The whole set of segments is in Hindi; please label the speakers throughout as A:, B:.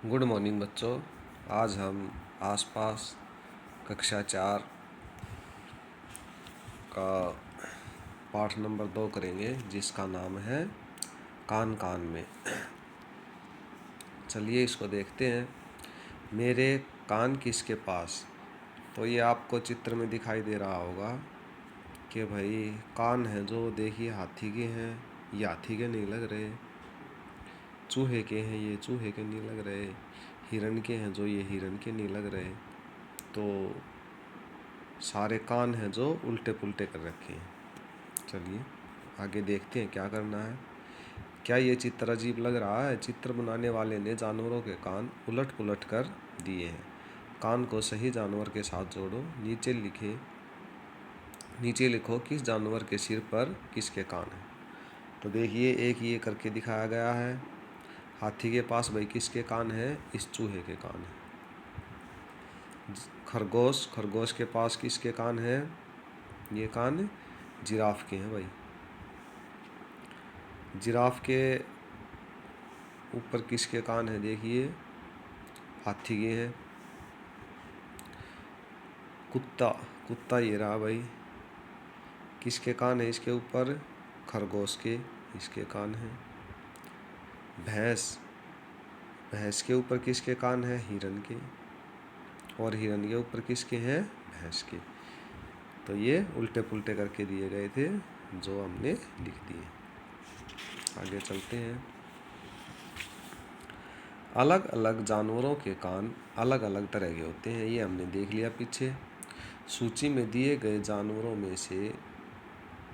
A: गुड मॉर्निंग बच्चों। आज हम आसपास कक्षा 4 का पाठ नंबर 2 करेंगे, जिसका नाम है कान कान में। चलिए इसको देखते हैं। मेरे कान किसके पास। तो ये आपको चित्र में दिखाई दे रहा होगा कि भाई कान है जो, देखिए हाथी के हैं, ये हाथी के नहीं लग रहे। चूहे के हैं, ये चूहे के नहीं लग रहे। हिरन के हैं जो, ये हिरन के नहीं लग रहे। तो सारे कान हैं जो उल्टे पुल्टे कर रखे हैं। चलिए आगे देखते हैं क्या करना है। क्या ये चित्र अजीब लग रहा है? चित्र बनाने वाले ने जानवरों के कान उलट पुलट कर दिए हैं। कान को सही जानवर के साथ जोड़ो। नीचे लिखो किस जानवर के सिर पर किसके कान हैं। तो देखिए एक ये करके दिखाया गया है। हाथी के पास भाई किसके कान है? इस चूहे के कान है। खरगोश के पास किसके कान है? ये कान जिराफ के हैं भाई। जिराफ के ऊपर किसके कान है? देखिए हाथी के हैं। कुत्ता ये रहा भाई, किसके कान है इसके ऊपर? खरगोश के, इसके कान है। भैंस के ऊपर किसके कान है? हिरन के। और हिरन के ऊपर किसके हैं? भैंस के। तो ये उल्टे पुल्टे करके दिए गए थे जो हमने लिख दिए। आगे चलते हैं। अलग अलग जानवरों के कान अलग अलग तरह के होते हैं, ये हमने देख लिया पीछे। सूची में दिए गए जानवरों में से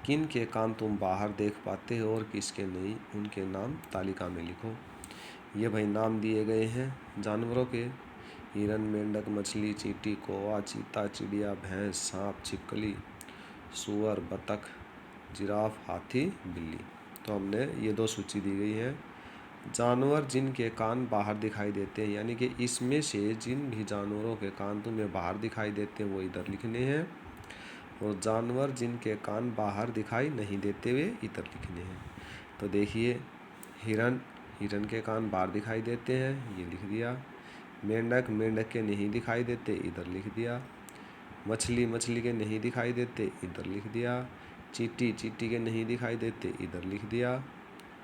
A: किन के कान तुम बाहर देख पाते हो और किसके नहीं, उनके नाम तालिका में लिखो। ये भाई नाम दिए गए हैं जानवरों के। हिरन, मेंढक, मछली, चींटी, कौवा, चीता, चिड़िया, भैंस, सांप, छिपकली, सूअर, बतख, जिराफ, हाथी, बिल्ली। तो हमने ये 2 सूची दी गई है। जानवर जिनके कान बाहर दिखाई देते हैं, यानी कि इसमें से जिन भी जानवरों के कान तुम्हें बाहर दिखाई देते हैं वो इधर लिखने हैं। और जानवर जिनके कान बाहर दिखाई नहीं देते हुए इधर लिखने हैं। तो देखिए हिरन के कान बाहर दिखाई देते हैं, ये लिख दिया। मेंढक के नहीं दिखाई देते, इधर लिख दिया। मछली के नहीं दिखाई देते, इधर लिख दिया। चींटी के नहीं दिखाई देते, इधर लिख दिया।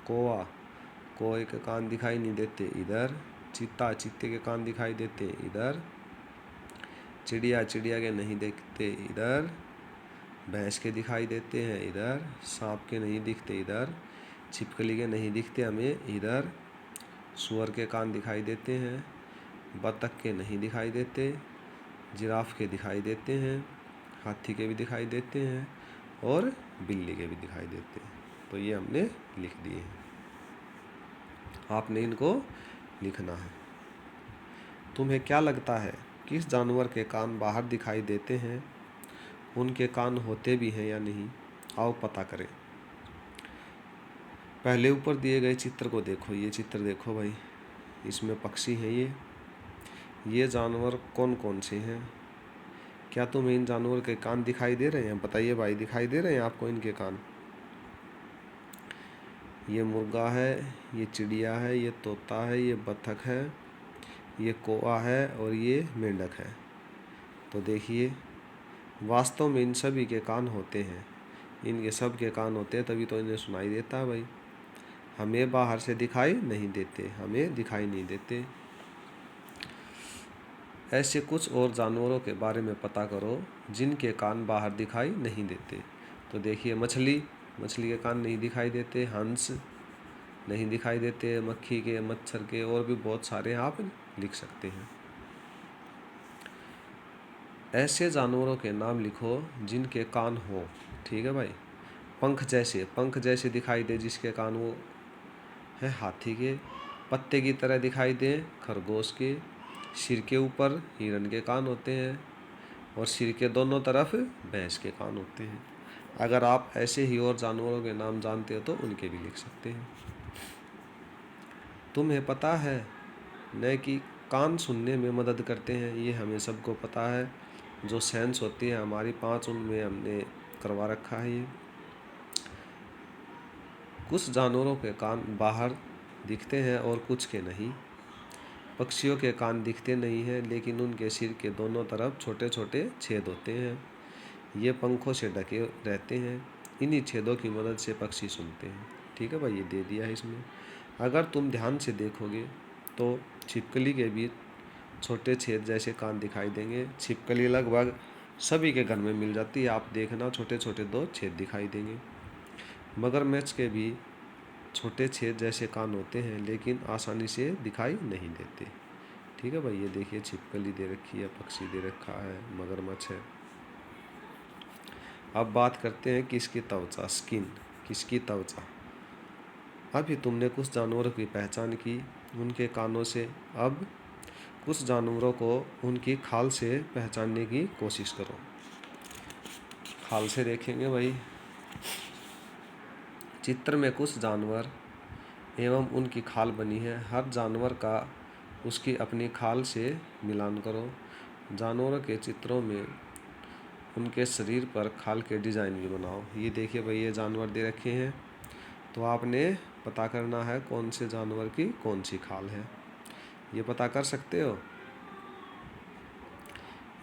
A: कौवे के कान दिखाई नहीं देते, इधर। चीते के कान दिखाई देते, इधर। चिड़िया के नहीं दिखते, इधर। भैंस के दिखाई देते हैं, इधर। सांप के नहीं दिखते, इधर। छिपकली के नहीं दिखते हमें, इधर। सूअर के कान दिखाई देते हैं। बतख के नहीं दिखाई देते। जिराफ के दिखाई देते हैं। हाथी के भी दिखाई देते हैं और बिल्ली के भी दिखाई देते हैं। तो ये हमने लिख दिए हैं, आपने इनको लिखना है। तुम्हें क्या लगता है किस जानवर के कान बाहर दिखाई देते हैं? उनके कान होते भी हैं या नहीं? आओ पता करें। पहले ऊपर दिए गए चित्र को देखो। ये चित्र देखो भाई, इसमें पक्षी हैं। ये जानवर कौन कौन से हैं? क्या तुम्हें इन जानवर के कान दिखाई दे रहे हैं? बताइए भाई, दिखाई दे रहे हैं आपको इनके कान? ये मुर्गा है, ये चिड़िया है, ये तोता है, ये बतख है, ये कौवा है और ये मेंढक है। तो देखिए वास्तव में इन सभी के कान होते हैं। इनके सब के कान होते हैं, तभी तो इन्हें सुनाई देता है भाई। हमें बाहर से दिखाई नहीं देते, हमें दिखाई नहीं देते। ऐसे कुछ और जानवरों के बारे में पता करो जिनके कान बाहर दिखाई नहीं देते। तो देखिए मछली के कान नहीं दिखाई देते। हंस नहीं दिखाई देते। मक्खी के, मच्छर के और भी बहुत सारे आप लिख सकते हैं। ऐसे जानवरों के नाम लिखो जिनके कान हो। ठीक है भाई। पंख जैसे दिखाई दे जिसके कान, वो है हाथी के। पत्ते की तरह दिखाई दे, खरगोश के। सिर के ऊपर हिरन के कान होते हैं और सिर के दोनों तरफ भैंस के कान होते हैं। अगर आप ऐसे ही और जानवरों के नाम जानते हो तो उनके भी लिख सकते हैं। तुम्हें पता है न कि कान सुनने में मदद करते हैं, ये हमें सबको पता है। जो सेंस होती है हमारी 5, उनमें हमने करवा रखा है। ये कुछ जानवरों के कान बाहर दिखते हैं और कुछ के नहीं। पक्षियों के कान दिखते नहीं हैं, लेकिन उनके सिर के दोनों तरफ छोटे छोटे छेद होते हैं। ये पंखों से ढके रहते हैं। इन्हीं छेदों की मदद से पक्षी सुनते हैं। ठीक है भाई, ये दे दिया है इसमें। अगर तुम ध्यान से देखोगे तो छिपकली के बीच छोटे छेद जैसे कान दिखाई देंगे। छिपकली लगभग सभी के घर में मिल जाती है, आप देखना छोटे छोटे 2 छेद दिखाई देंगे। मगरमच्छ के भी छोटे छेद जैसे कान होते हैं, लेकिन आसानी से दिखाई नहीं देते। ठीक है भाई, ये देखिए छिपकली दे रखी है, पक्षी दे रखा है, मगरमच्छ है। अब बात करते हैं किसकी त्वचा, स्किन, किसकी त्वचा। अभी तुमने कुछ जानवरों की पहचान की उनके कानों से, अब कुछ जानवरों को उनकी खाल से पहचानने की कोशिश करो। खाल से देखेंगे भाई, चित्र में कुछ जानवर एवं उनकी खाल बनी है। हर जानवर का उसकी अपनी खाल से मिलान करो। जानवरों के चित्रों में उनके शरीर पर खाल के डिज़ाइन भी बनाओ। ये देखिए भाई, ये जानवर दे रखे हैं, तो आपने पता करना है कौन से जानवर की कौन सी खाल है। ये पता कर सकते हो।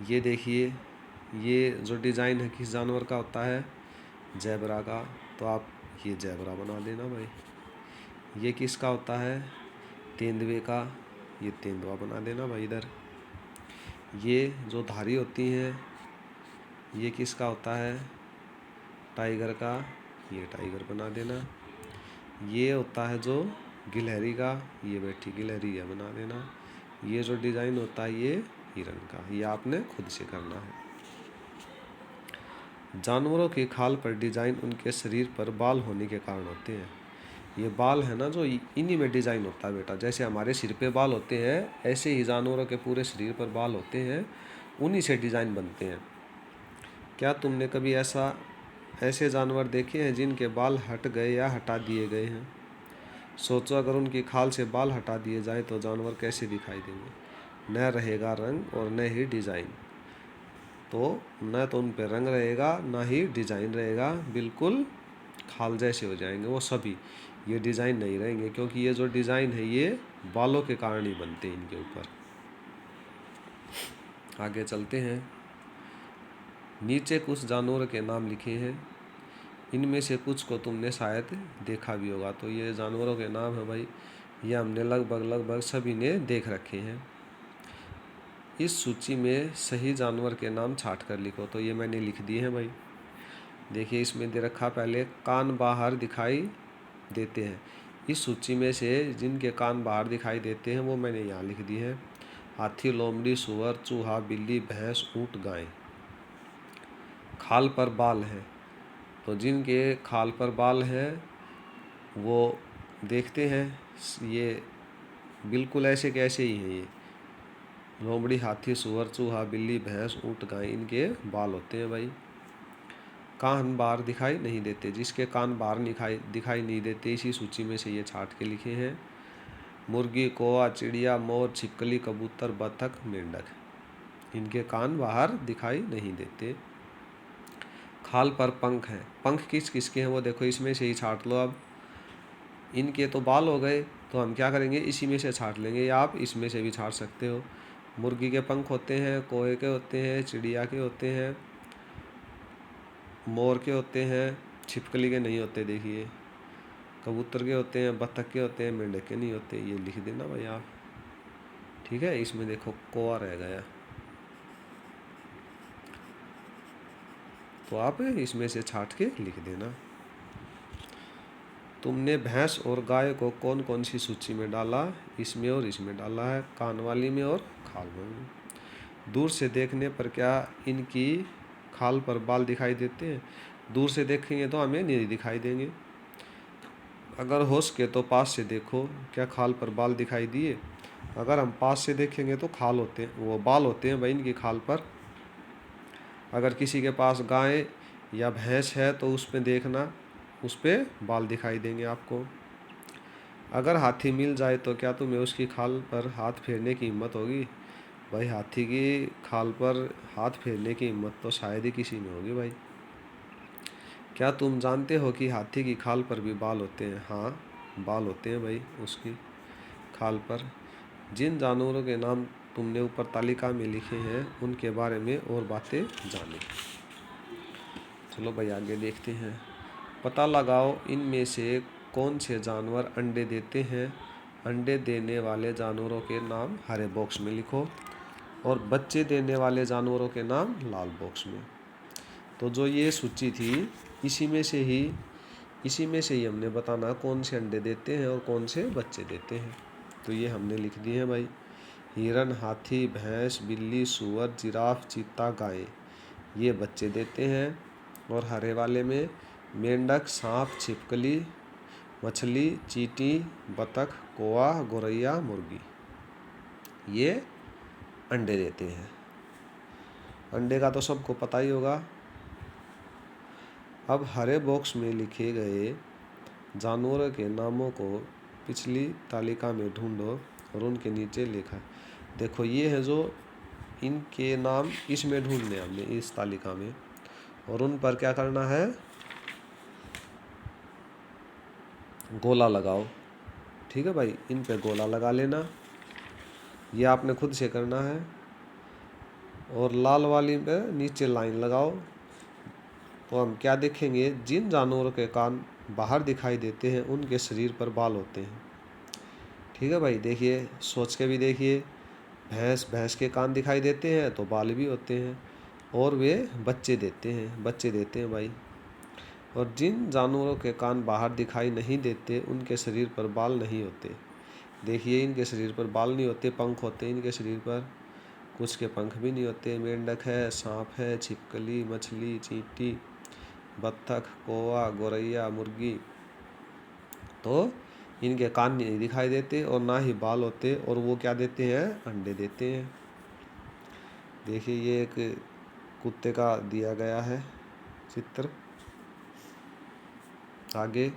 A: ये देखिए, ये जो डिज़ाइन है किस जानवर का होता है, ज़ेबरा का, तो आप ये ज़ेबरा बना देना भाई। ये किसका होता है, तेंदुए का, ये तेंदुआ बना देना भाई इधर। ये जो धारी होती हैं, ये किसका होता है, टाइगर का, ये टाइगर बना देना। ये होता है जो गिलहरी का, ये बैठी गिलहरी है, बना देना। ये जो डिज़ाइन होता है ये हिरन का, ये आपने खुद से करना है। जानवरों की खाल पर डिज़ाइन उनके शरीर पर बाल होने के कारण होते हैं। ये बाल है ना, जो इन्हीं में डिज़ाइन होता है बेटा। जैसे हमारे सिर पे बाल होते हैं, ऐसे ही जानवरों के पूरे शरीर पर बाल होते हैं, उन्हीं से डिज़ाइन बनते हैं। क्या तुमने कभी ऐसे जानवर देखे हैं जिनके बाल हट गए या हटा दिए गए हैं? सोचो, अगर उनकी खाल से बाल हटा दिए जाए तो जानवर कैसे दिखाई देंगे? न रहेगा रंग और न ही डिज़ाइन। तो न तो उन पर रंग रहेगा, ना ही डिज़ाइन रहेगा, बिल्कुल खाल जैसे हो जाएंगे वो सभी। ये डिज़ाइन नहीं रहेंगे, क्योंकि ये जो डिज़ाइन है ये बालों के कारण ही बनते हैं इनके ऊपर। आगे चलते हैं। नीचे कुछ जानवरों के नाम लिखे हैं, इनमें से कुछ को तुमने शायद देखा भी होगा। तो ये जानवरों के नाम है भाई, ये हमने लगभग सभी ने देख रखे हैं। इस सूची में सही जानवर के नाम छांट कर लिखो। तो ये मैंने लिख दिए हैं भाई। देखिए, इसमें दे रखा, पहले कान बाहर दिखाई देते हैं। इस सूची में से जिनके कान बाहर दिखाई देते हैं वो मैंने यहाँ लिख दिए हैं। हाथी, लोमड़ी, सूअर, चूहा, बिल्ली, भैंस, ऊँट, गाय। खाल पर बाल हैं, तो जिनके खाल पर बाल हैं वो देखते हैं, ये बिल्कुल ऐसे के ऐसे ही हैं। ये लोमड़ी, हाथी, सूअर, चूहा, बिल्ली, भैंस, ऊँट, गाय, इनके बाल होते हैं भाई। कान बाहर दिखाई नहीं देते, जिसके कान बाहर दिखाई नहीं देते इसी सूची में से ये छांट के लिखे हैं। मुर्गी, कौवा, चिड़िया, मोर, छिपकली, कबूतर, बतख, मेंढक, इनके कान बाहर दिखाई नहीं देते। खाल पर पंख हैं, पंख किस किस के हैं वो देखो, इसमें से ही छांट लो। अब इनके तो बाल हो गए, तो हम क्या करेंगे, इसी में से छांट लेंगे, या आप इसमें से भी छांट सकते हो। मुर्गी के पंख होते हैं, कौवे के होते हैं, चिड़िया के होते हैं, मोर के होते हैं, छिपकली के नहीं होते, देखिए, कबूतर के होते हैं, बतख के होते हैं, मेंढक के नहीं होते। ये लिख देना भाई आप। ठीक है, इसमें देखो कौवा रह गया, तो आप इसमें से छांट के लिख देना। तुमने भैंस और गाय को कौन कौन सी सूची में डाला? इसमें और इसमें डाला है, कान वाली में और खाल में। दूर से देखने पर क्या इनकी खाल पर बाल दिखाई देते हैं? दूर से देखेंगे तो हमें नहीं दिखाई देंगे। अगर हो सके तो पास से देखो, क्या खाल पर बाल दिखाई दिए? अगर हम पास से देखेंगे तो खाल होते हैं, वो बाल होते हैं भाई इनकी खाल पर। अगर किसी के पास गाय या भैंस है तो उस पर देखना, उस पर बाल दिखाई देंगे आपको। अगर हाथी मिल जाए तो क्या तुम्हें उसकी खाल पर हाथ फेरने की हिम्मत होगी? भाई, हाथी की खाल पर हाथ फेरने की हिम्मत तो शायद ही किसी में होगी भाई। क्या तुम जानते हो कि हाथी की खाल पर भी बाल होते हैं? हाँ, बाल होते हैं भाई उसकी खाल पर। जिन जानवरों के नाम तुमने ऊपर तालिका में लिखे हैं उनके बारे में और बातें जाने। चलो भाई आगे देखते हैं। पता लगाओ इनमें से कौन से जानवर अंडे देते हैं। अंडे देने वाले जानवरों के नाम हरे बॉक्स में लिखो और बच्चे देने वाले जानवरों के नाम लाल बॉक्स में। तो जो ये सूची थी इसी में से ही हमने बताना कौन से अंडे देते हैं और कौन से बच्चे देते हैं। तो ये हमने लिख दिए हैं भाई। हिरन, हाथी, भैंस, बिल्ली, सूअर, जिराफ, चीता, गाय ये बच्चे देते हैं। और हरे वाले में मेंढक, सांप, छिपकली, मछली, चींटी, बतख, कौवा, गौरैया, मुर्गी ये अंडे देते हैं। अंडे का तो सबको पता ही होगा। अब हरे बॉक्स में लिखे गए जानवरों के नामों को पिछली तालिका में ढूंढो और उनके नीचे लिखा। देखो ये है जो इनके नाम इसमें ढूंढने हमने इस तालिका में, और उन पर क्या करना है, गोला लगाओ। ठीक है भाई, इन पे गोला लगा लेना, ये आपने खुद से करना है। और लाल वाली पे नीचे लाइन लगाओ। तो हम क्या देखेंगे, जिन जानवरों के कान बाहर दिखाई देते हैं उनके शरीर पर बाल होते हैं। ठीक है भाई, देखिए सोच के भी देखिए। भैंस के कान दिखाई देते हैं तो बाल भी होते हैं, और वे बच्चे देते हैं भाई। और जिन जानवरों के कान बाहर दिखाई नहीं देते उनके शरीर पर बाल नहीं होते। देखिए इनके शरीर पर बाल नहीं होते, पंख होते हैं इनके शरीर पर, कुछ के पंख भी नहीं होते। मेंढक है, सांप है, छिपकली, मछली, चींटी, बत्तख, कौवा, गौरैया, मुर्गी, तो इनके कान नहीं दिखाई देते और ना ही बाल होते, और वो क्या देते हैं, अंडे देते हैं। देखिए ये एक कुत्ते का दिया गया है चित्र। आगे,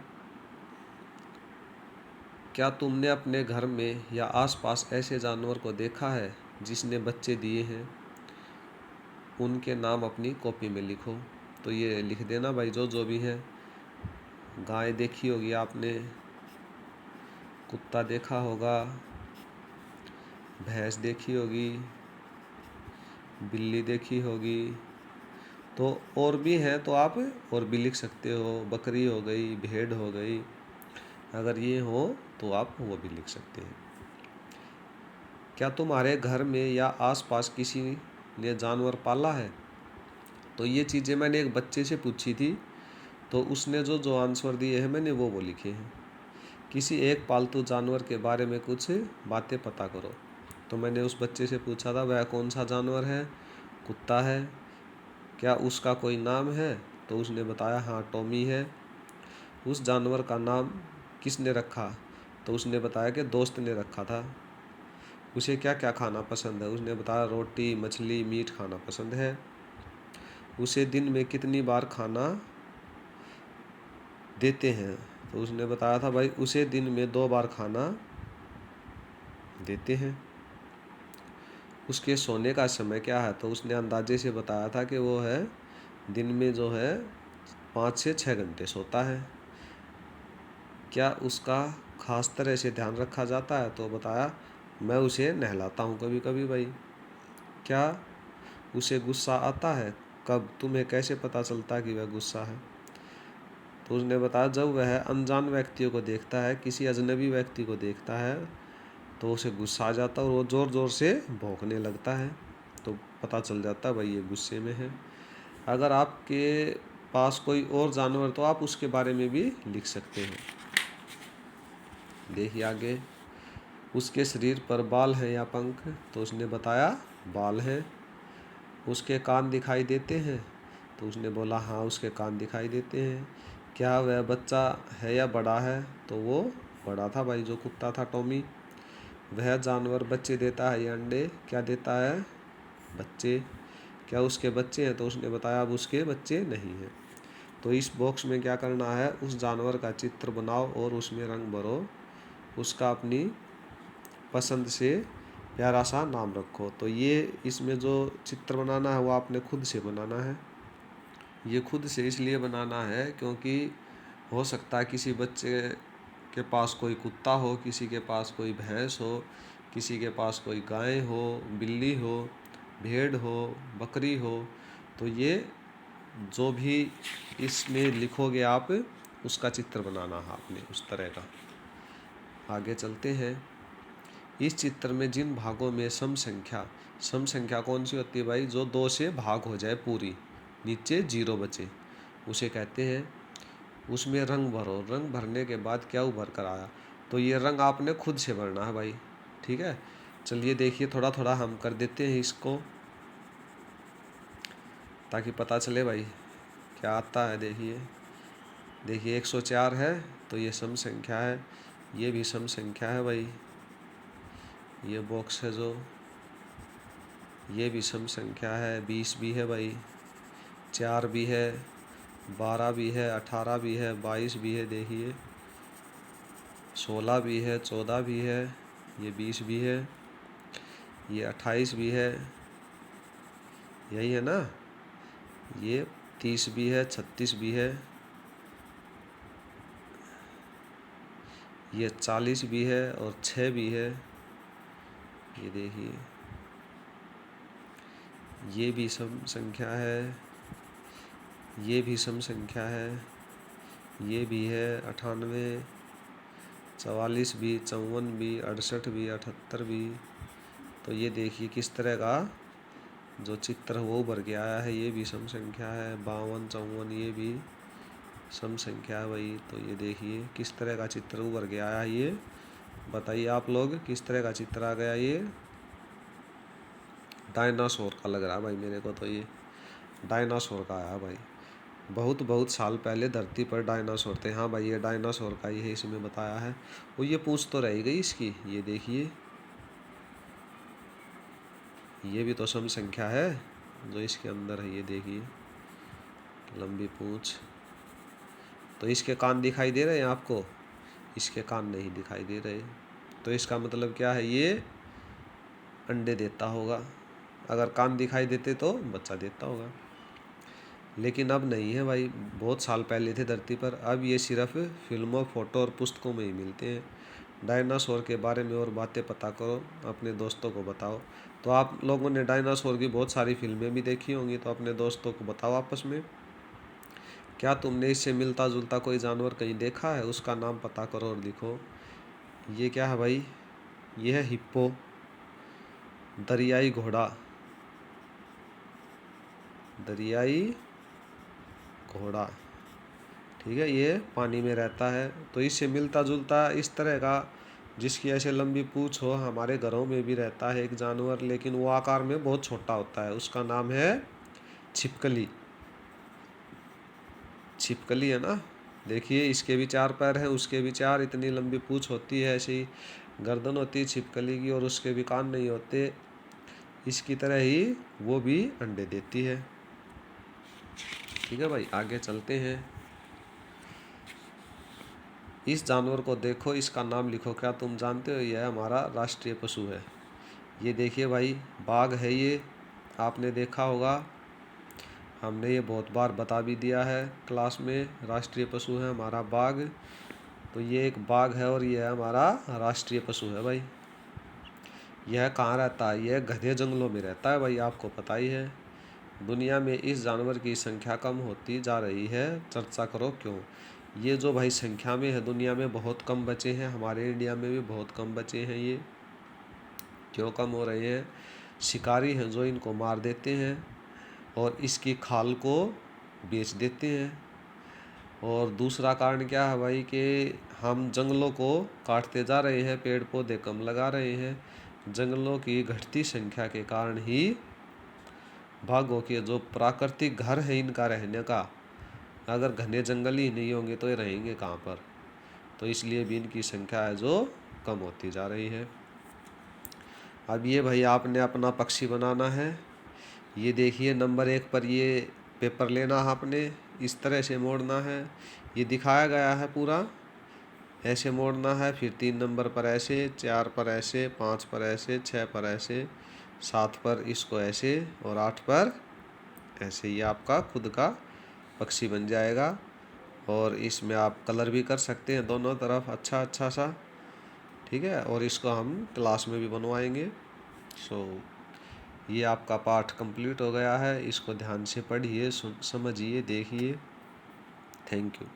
A: क्या तुमने अपने घर में या आसपास ऐसे जानवर को देखा है जिसने बच्चे दिए हैं। उनके नाम अपनी कॉपी में लिखो। तो ये लिख देना भाई जो भी है। गाय देखी होगी आपने, कुत्ता देखा होगा, भैंस देखी होगी, बिल्ली देखी होगी, तो और भी हैं तो आप और भी लिख सकते हो। बकरी हो गई, भेड़ हो गई, अगर ये हो तो आप वो भी लिख सकते हैं। क्या तुम्हारे घर में या आसपास किसी ने जानवर पाला है। तो ये चीज़ें मैंने एक बच्चे से पूछी थी, तो उसने जो आंसर दिए हैं मैंने वो लिखे हैं। किसी एक पालतू जानवर के बारे में कुछ बातें पता करो। तो मैंने उस बच्चे से पूछा था वह कौन सा जानवर है, कुत्ता है, क्या उसका कोई नाम है। तो उसने बताया हाँ टॉमी है। उस जानवर का नाम किसने रखा। तो उसने बताया कि दोस्त ने रखा था। उसे क्या क्या खाना पसंद है। उसने बताया रोटी, मछली, मीट खाना पसंद है। उसे दिन में कितनी बार खाना देते हैं। तो उसने बताया था भाई उसे दिन में 2 बार खाना देते हैं। उसके सोने का समय क्या है। तो उसने अंदाजे से बताया था कि वो है दिन में जो है 5 से 6 घंटे सोता है। क्या उसका खास तरह से ध्यान रखा जाता है। तो बताया मैं उसे नहलाता हूँ कभी कभी भाई। क्या उसे गुस्सा आता है, कब, तुम्हें कैसे पता चलता कि वह गुस्सा है। तो उसने बताया जब वह अनजान व्यक्तियों को देखता है, किसी अजनबी व्यक्ति को देखता है तो उसे गुस्सा आ जाता है और वो ज़ोर ज़ोर से भौंकने लगता है। तो पता चल जाता है भाई ये गुस्से में है। अगर आपके पास कोई और जानवर तो आप उसके बारे में भी लिख सकते हैं। देखिए आगे, उसके शरीर पर बाल हैं या पंख। तो उसने बताया बाल हैं। उसके कान दिखाई देते हैं। तो उसने बोला हाँ उसके कान दिखाई देते हैं। क्या वह बच्चा है या बड़ा है। तो वो बड़ा था भाई, जो कुत्ता था टॉमी। वह जानवर बच्चे देता है या अंडे। क्या देता है, बच्चे। क्या उसके बच्चे हैं। तो उसने बताया अब उसके बच्चे नहीं हैं। तो इस बॉक्स में क्या करना है, उस जानवर का चित्र बनाओ और उसमें रंग भरो। उसका अपनी पसंद से प्यारा सा नाम रखो। तो ये इसमें जो चित्र बनाना है वो आपने खुद से बनाना है। ये खुद से इसलिए बनाना है क्योंकि हो सकता है किसी बच्चे के पास कोई कुत्ता हो, किसी के पास कोई भैंस हो, किसी के पास कोई गाय हो, बिल्ली हो, भेड़ हो, बकरी हो, तो ये जो भी इसमें लिखोगे आप उसका चित्र बनाना है आपने उस तरह का। आगे चलते हैं। इस चित्र में जिन भागों में सम संख्या कौन सी होती है भाई? जो 2 से भाग हो जाए पूरी, नीचे 0 बचे, उसे कहते हैं। उसमें रंग भरो, रंग भरने के बाद क्या उभर कर आया? तो ये रंग आपने खुद से भरना है भाई, ठीक है। चलिए देखिए, थोड़ा थोड़ा हम कर देते हैं इसको, ताकि पता चले भाई क्या आता है। देखिए 104 है तो ये सम संख्या है, ये भी सम संख्या है भाई। ये बॉक्स है जो, ये भी सम संख्या है। 20 भी है भाई, 4 भी है, 12 भी है, 18 भी है, 22 भी है, देखिए 16 भी है, 14 भी है, ये 20 भी है, ये 28 भी है, यही है ना। ये 30 भी है, 36 भी है, ये 40 भी है और 6 भी है। ये देखिए, ये भी सम संख्या है, ये भी सम संख्या है, ये भी है 98, 44 भी, 54 भी, 68 भी, 78 भी। तो ये देखिए किस तरह का जो चित्र वो उभर के आया है। ये भी सम संख्या है, 52, 54, ये भी सम संख्या है भाई। तो ये देखिए किस तरह का चित्र उभर के आया है। ये बताइए आप लोग किस तरह का चित्र आ गया? ये डायनासोर का लग रहा है भाई मेरे को, तो ये डायनासोर का आया भाई। बहुत बहुत साल पहले धरती पर डायनासोर थे। हाँ भाई, ये डायनासोर का ही है, इसमें बताया है। वो ये पूंछ तो रह गई इसकी, ये देखिए ये भी तो सम संख्या है जो इसके अंदर है। ये देखिए लंबी पूंछ। तो इसके कान दिखाई दे रहे हैं आपको? इसके कान नहीं दिखाई दे रहे, तो इसका मतलब क्या है? ये अंडे देता होगा। अगर कान दिखाई देते तो बच्चा देता होगा, लेकिन अब नहीं है भाई। बहुत साल पहले थे धरती पर, अब ये सिर्फ फिल्मों, फोटो और पुस्तकों में ही मिलते हैं। डायनासोर के बारे में और बातें पता करो, अपने दोस्तों को बताओ। तो आप लोगों ने डायनासोर की बहुत सारी फिल्में भी देखी होंगी, तो अपने दोस्तों को बताओ आपस में। क्या तुमने इससे मिलता जुलता कोई जानवर कहीं देखा है? उसका नाम पता करो और लिखो। ये क्या है भाई? ये है हिप्पो, दरियाई घोड़ा, दरियाई घोड़ा, ठीक है। ये पानी में रहता है। तो इससे मिलता जुलता इस तरह का, जिसकी ऐसे लंबी पूंछ हो, हमारे घरों में भी रहता है एक जानवर, लेकिन वो आकार में बहुत छोटा होता है। उसका नाम है छिपकली। छिपकली है ना। देखिए इसके भी 4 पैर हैं, उसके भी 4, इतनी लंबी पूंछ होती है, ऐसी गर्दन होती है छिपकली की, और उसके भी कान नहीं होते। इसकी तरह ही वो भी अंडे देती है। ठीक है भाई, आगे चलते हैं। इस जानवर को देखो, इसका नाम लिखो। क्या तुम जानते हो यह हमारा राष्ट्रीय पशु है? ये देखिए भाई, बाघ है ये, आपने देखा होगा, हमने ये बहुत बार बता भी दिया है क्लास में। राष्ट्रीय पशु है हमारा बाघ। तो ये एक बाघ है और यह हमारा राष्ट्रीय पशु है भाई। यह कहाँ रहता है? यह घने जंगलों में रहता है भाई, आपको पता ही है। दुनिया में इस जानवर की संख्या कम होती जा रही है, चर्चा करो क्यों? ये जो भाई संख्या में है, दुनिया में बहुत कम बचे हैं, हमारे इंडिया में भी बहुत कम बचे हैं। ये क्यों कम हो रहे हैं? शिकारी हैं जो इनको मार देते हैं और इसकी खाल को बेच देते हैं। और दूसरा कारण क्या है भाई कि हम जंगलों को काटते जा रहे हैं, पेड़ पौधे कम लगा रहे हैं। जंगलों की घटती संख्या के कारण ही बाघों के जो प्राकृतिक घर है इनका रहने का, अगर घने जंगल ही नहीं होंगे तो ये रहेंगे कहाँ पर? तो इसलिए भी इनकी संख्या है जो कम होती जा रही है। अब ये भाई आपने अपना पक्षी बनाना है। ये देखिए नंबर 1 पर ये पेपर लेना है आपने, इस तरह से मोड़ना है। ये दिखाया गया है पूरा, ऐसे मोड़ना है। फिर 3 नंबर पर ऐसे, 4 पर ऐसे, 5 पर ऐसे, 6 पर ऐसे, 7 पर इसको ऐसे और 8 पर ऐसे। ये आपका खुद का पक्षी बन जाएगा। और इसमें आप कलर भी कर सकते हैं दोनों तरफ अच्छा अच्छा सा। ठीक है, और इसको हम क्लास में भी बनवाएंगे। सो ये आपका पाठ कंप्लीट हो गया है। इसको ध्यान से पढ़िए, समझिए, देखिए। Thank you.